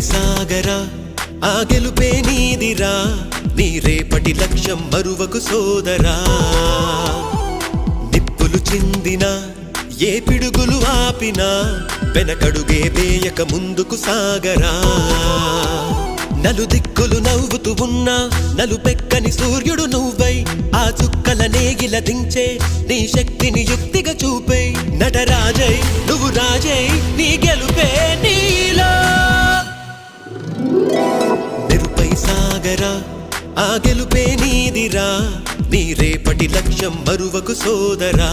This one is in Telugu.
సాగరా ఆ గెలుపే నీదిరా నీ రేపటి లక్ష్యం మరువకు సోదరా నిప్పులు చిందినా ఏ పిడుగులు ఆపినా వెనకడుగే వేయక ముందుకు సాగరా నలుదిక్కులు నవ్వుతూ ఉన్నా నలుపెక్కని సూర్యుడు నువ్వై ఆ చుక్కల నేగిల దించే నీ శక్తిని యుక్తిగా చూపే నటరాజై నువ్వు రాజై నీ గెలుపే నీలో మెరుపై సాగరా ఆ గెలుపే నీదిరా నీ రేపటి లక్ష్యం మరువకు సోదరా